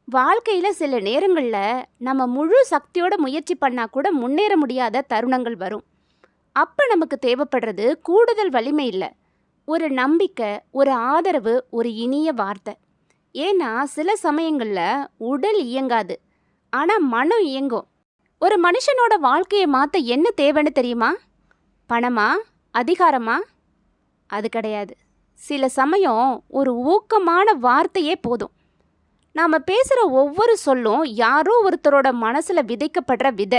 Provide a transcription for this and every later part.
வாழ்க்கையில் சில நேரங்களில் நம்ம முழு சக்தியோட முயற்சி பண்ணால் கூட முன்னேற முடியாத தருணங்கள் வரும். அப்போ நமக்கு தேவைப்படுறது கூடுதல் வலிமை இல்லை, ஒரு நம்பிக்கை, ஒரு ஆதரவு, ஒரு இனிய வார்த்தை. ஏன்னா சில சமயங்களில் உடல் இயங்காது, ஆனால் மனம் இயங்கும். ஒரு மனுஷனோட வாழ்க்கையை மாற்ற என்ன தேவைன்னு தெரியுமா? பணமா? அதிகாரமா? அது கிடையாது. சில சமயம் ஒரு ஊக்கமான வார்த்தையே போதும். நாம் பேசுகிற ஒவ்வொரு சொல்லும் யாரோ ஒருத்தரோட மனசில் விதைக்கப்படுற விதை.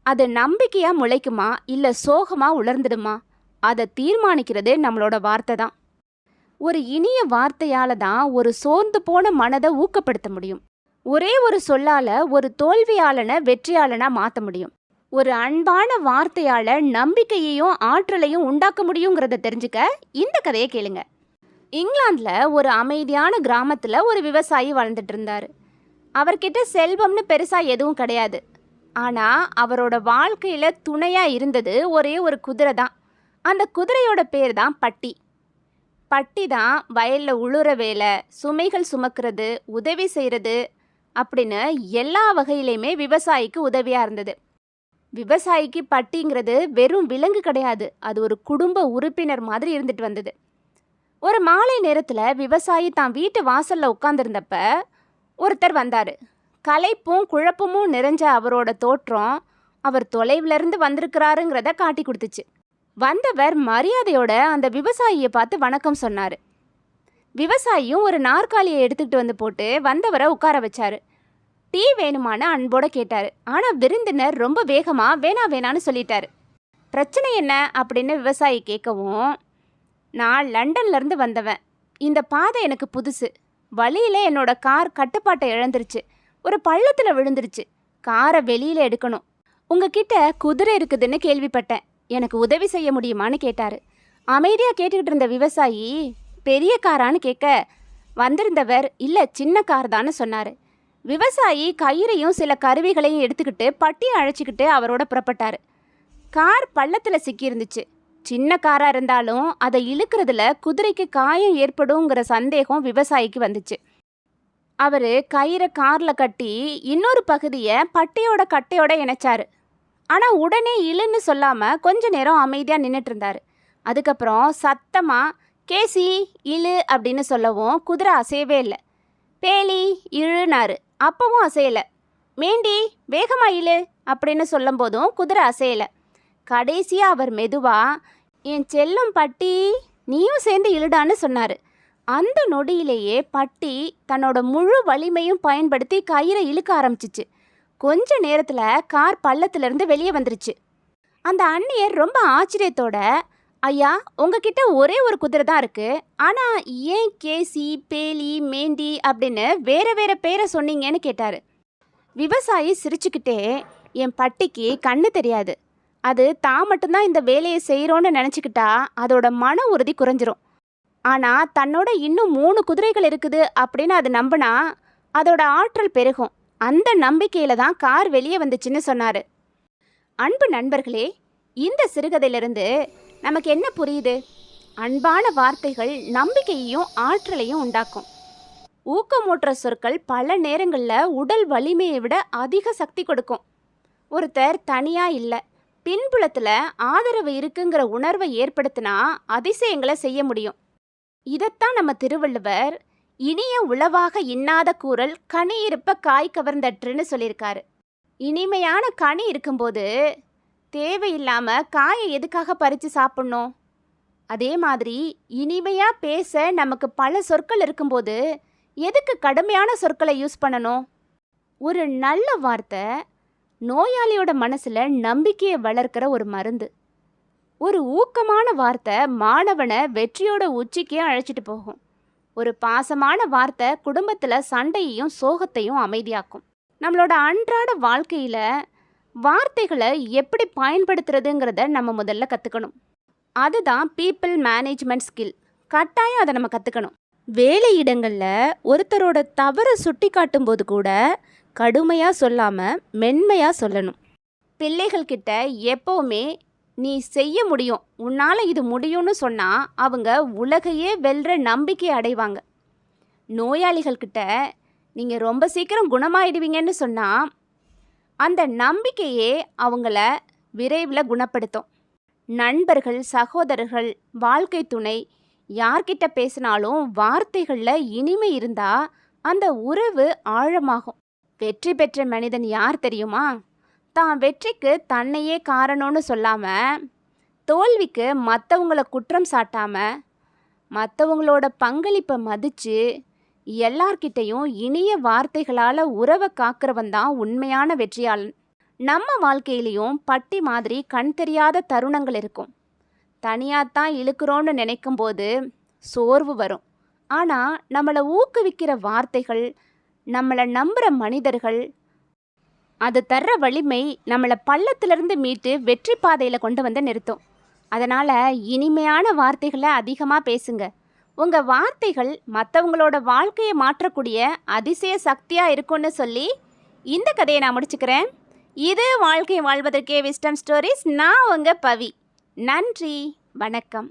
அது நம்பிக்கையாக முளைக்குமா இல்லை சோகமாக உலர்ந்துடுமா, அதை தீர்மானிக்கிறது நம்மளோட வார்த்தை தான். ஒரு இனிய வார்த்தையால் தான் ஒரு சோர்ந்து போன மனதை ஊக்கப்படுத்த முடியும். ஒரே ஒரு சொல்லால் ஒரு தோல்வியாளனை வெற்றியாளனாக மாற்ற முடியும். ஒரு அன்பான வார்த்தையால் நம்பிக்கையையும் ஆற்றலையும் உண்டாக்க முடியுங்கிறத தெரிஞ்சுக்க இந்த கதையை கேளுங்க. இங்கிலாந்தில் ஒரு அமைதியான கிராமத்தில் ஒரு விவசாயி வாழ்ந்துட்டு இருந்தார். அவர்கிட்ட செல்வம்னு பெருசாக எதுவும் கிடையாது. ஆனால் அவரோட வாழ்க்கையில் துணையாக இருந்தது ஒரே ஒரு குதிரை தான். அந்த குதிரையோட பேர் தான் பட்டி. பட்டி தான் வயலில் உழுற வேலை, சுமைகள் சுமக்கிறது, உதவி செய்கிறது அப்படின்னு எல்லா வகையிலையுமே விவசாயிக்கு உதவியாக இருந்தது. விவசாயிக்கு பட்டிங்கிறது வெறும் விலங்கு கிடையாது, அது ஒரு குடும்ப உறுப்பினர் மாதிரி இருந்துட்டு வந்தது. ஒரு மாலை நேரத்தில் விவசாயி தான் வீட்டு வாசலில் உட்காந்துருந்தப்ப ஒருத்தர் வந்தார். களைப்பும் குழப்பமும் நிறைஞ்ச அவரோட தோற்றம் அவர் தொலைவிலிருந்து வந்திருக்கிறாருங்கிறத காட்டி கொடுத்துச்சு. வந்தவர் மரியாதையோட அந்த விவசாயியை பார்த்து வணக்கம் சொன்னார். விவசாயியும் ஒரு நாற்காலியை எடுத்துக்கிட்டு வந்து போட்டு வந்தவரை உட்கார வச்சாரு. டீ வேணுமான்னு அன்போட கேட்டார். ஆனால் விருந்தினர் ரொம்ப வேகமாக வேணான்னு சொல்லிட்டாரு. பிரச்சனை என்ன அப்படின்னு விவசாயி கேட்கவும், நான் லண்டன்லேருந்து வந்தவன், இந்த பாதை எனக்கு புதுசு, வழியில் என்னோட கார் கட்டுப்பாட்டை இழந்துருச்சு, ஒரு பள்ளத்தில் விழுந்துருச்சு, காரை வெளியில் எடுக்கணும், உங்ககிட்ட குதிரை இருக்குதுன்னு கேள்விப்பட்டேன், எனக்கு உதவி செய்ய முடியுமான்னு கேட்டார். அமைதியாக கேட்டுக்கிட்டு இருந்த விவசாயி பெரிய காரான்னு கேட்க வந்திருந்தவர் இல்லை சின்ன கார் தான்னு சொன்னார். விவசாயி கயிறையும் சில கருவிகளையும் எடுத்துக்கிட்டு பட்டியை அழைச்சிக்கிட்டு அவரோட புறப்பட்டார். கார் பள்ளத்தில் சிக்கியிருந்துச்சு. சின்ன காராக இருந்தாலும் அதை இழுக்கிறதுல குதிரைக்கு காயம் ஏற்படுங்கிற சந்தேகம் விவசாயிக்கு வந்துச்சு. அவர் கயிறை காரில் கட்டி இன்னொரு பகுதியை பட்டியோட கட்டையோட இணைச்சார். ஆனால் உடனே இழுன்னு சொல்லாமல் கொஞ்ச நேரம் அமைதியாக நின்றுட்டு இருந்தார். அதுக்கப்புறம் சத்தமாக கேசி இழு அப்படின்னு சொல்லவும் குதிரை அசையவே இல்லை. பேலி இழுனாரு, அப்பவும் அசையலை. மேண்டி வேகமா இழு அப்படின்னு சொல்லும் போதும் குதிரை அசையலை. கடைசியாக அவர் மெதுவாக என் செல்லம் பட்டி நீயும் சேர்ந்து இழுடான்னு சொன்னார். அந்த நொடியிலேயே பட்டி தன்னோட முழு வலிமையும் பயன்படுத்தி கயிறை இழுக்க ஆரம்பிச்சிச்சு. கொஞ்ச நேரத்தில் கார் பள்ளத்திலிருந்து வெளியே வந்துருச்சு. அந்த அண்ணியர் ரொம்ப ஆச்சரியத்தோட, ஐயா உங்ககிட்ட ஒரே ஒரு குதிரை தான் இருக்குது, ஆனால் ஏன் கேசி பேலி மேண்டி அப்படின்னு வேற வேற பேரை சொன்னீங்கன்னு கேட்டார். விவசாயி சிரிச்சுக்கிட்டே, என் பட்டிக்கு கண்ணு தெரியாது, அது தான் மட்டும்தான் இந்த வேலையை செய்கிறோன்னு நினச்சிக்கிட்டா அதோட மன உறுதி குறைஞ்சிரும். ஆனால் தன்னோட இன்னும் 3 குதிரைகள் இருக்குது அப்படின்னு அது நம்பினா அதோட ஆற்றல் பெருகும். அந்த நம்பிக்கையில் தான் கார் வெளியே வந்துச்சுன்னு சொன்னார். அன்பு நண்பர்களே, இந்த சிறுகதையிலிருந்து நமக்கு என்ன புரியுது? அன்பான வார்த்தைகள் நம்பிக்கையையும் ஆற்றலையும் உண்டாக்கும். ஊக்கமூட்டுற சொற்கள் பல நேரங்களில் உடல் வலிமையை விட அதிக சக்தி கொடுக்கும். ஒருத்தர் தனியாக இல்லை, பின்புலத்தில் ஆதரவு இருக்குங்கிற உணர்வை ஏற்படுத்தினா அதிசயங்களை செய்ய முடியும். இதைத்தான் நம்ம திருவள்ளுவர் இனிய உளவாக இன்னாத கூறல் கனி இருப்ப காய் கவர்ந்தற்றுன்னு சொல்லியிருக்காரு. இனிமையான கனி இருக்கும்போது தேவையில்லாமல் காயை எதுக்காக பறித்து சாப்பிட்ணும்? அதே மாதிரி இனிமையாக பேச நமக்கு பல சொற்கள் இருக்கும்போது எதுக்கு கடுமையான சொற்களை யூஸ் பண்ணணும்? ஒரு நல்ல வார்த்தை நோயாளியோட மனசில் நம்பிக்கையை வளர்க்கிற ஒரு மருந்து. ஒரு ஊக்கமான வார்த்தை மாணவனை வெற்றியோட உச்சிக்கே அழைச்சிட்டு போகும். ஒரு பாசமான வார்த்தை குடும்பத்தில் சண்டையையும் சோகத்தையும் அமைதியாக்கும். நம்மளோட அன்றாட வாழ்க்கையில் வார்த்தைகளை எப்படி பயன்படுத்துறதுங்கிறத நம்ம முதல்ல கற்றுக்கணும். அதுதான் பீப்புள் மேனேஜ்மெண்ட் ஸ்கில். கட்டாயம் அதை நம்ம கற்றுக்கணும். வேலையிடங்களில் ஒருத்தரோட தவறை சுட்டி காட்டும் போது கூட கடுமையாக சொல்லாமல் மென்மையாக சொல்லணும். பிள்ளைகள்கிட்ட எப்போவுமே நீ செய்ய முடியும், உன்னால் இது முடியும்னு சொன்னால் அவங்க உலகையே வெல்ற நம்பிக்கை அடைவாங்க. நோயாளிகள்கிட்ட நீங்கள் ரொம்ப சீக்கிரம் குணமாயிடுவீங்கன்னு சொன்னால் அந்த நம்பிக்கையே அவங்கள விரைவில் குணப்படுத்தும். நண்பர்கள், சகோதரர்கள், வாழ்க்கை துணை யார்கிட்ட பேசினாலும் வார்த்தைகளில் இனிமை இருந்தால் அந்த உறவு ஆழமாகும். வெற்றி பெற்ற மனிதன் யார் தெரியுமா? தான் வெற்றிக்கு தன்னையே காரணம்னு சொல்லாமல், தோல்விக்கு மற்றவங்களை குற்றம் சாட்டாமல், மற்றவங்களோட பங்களிப்பை மதித்து எல்லார்கிட்டையும் இனிய வார்த்தைகளால் உறவை காக்கிறவன் தான் உண்மையான வெற்றியாளன். நம்ம வாழ்க்கையிலையும் பட்டி மாதிரி கண் தெரியாத தருணங்கள் இருக்கும். தனியாகத்தான் இழுக்கிறோன்னு நினைக்கும் போது சோர்வு வரும். ஆனால் நம்மளை ஊக்குவிக்கிற வார்த்தைகள், நம்மளை நம்புகிற மனிதர்கள், அது தர்ற வலிமை நம்மளை பள்ளத்திலிருந்து மீட்டு வெற்றி பாதையில் கொண்டு வந்து நிறுத்தும். அதனால் இனிமையான வார்த்தைகளை அதிகமாக பேசுங்க. உங்கள் வார்த்தைகள் மற்றவங்களோட வாழ்க்கையை மாற்றக்கூடிய அதிசய சக்தியாக இருக்கும்னு சொல்லி இந்த கதையை நான் முடிச்சுக்கிறேன். இது வாழ்க்கை வாழ்வதற்கே விஸ்டம் ஸ்டோரிஸ். நான் உங்கள் பவி. நன்றி, வணக்கம்.